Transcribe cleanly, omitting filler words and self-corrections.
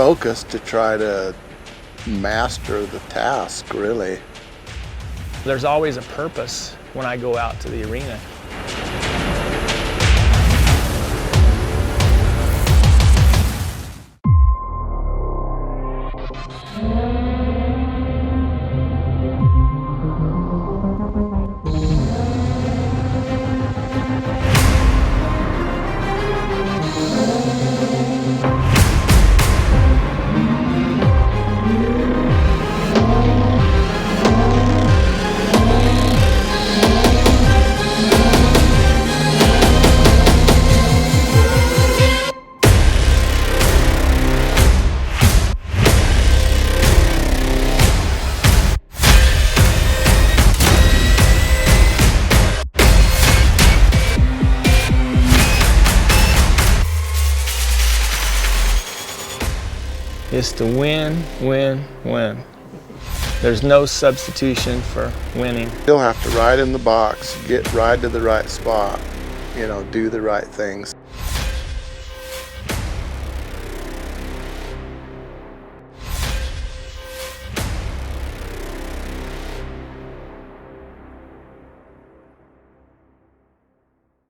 focused to try to master the task, really. There's always a purpose when I go out to the arena. Is to win, win, win. There's no substitution for winning. You'll have to ride in the box, ride to the right spot, do the right things.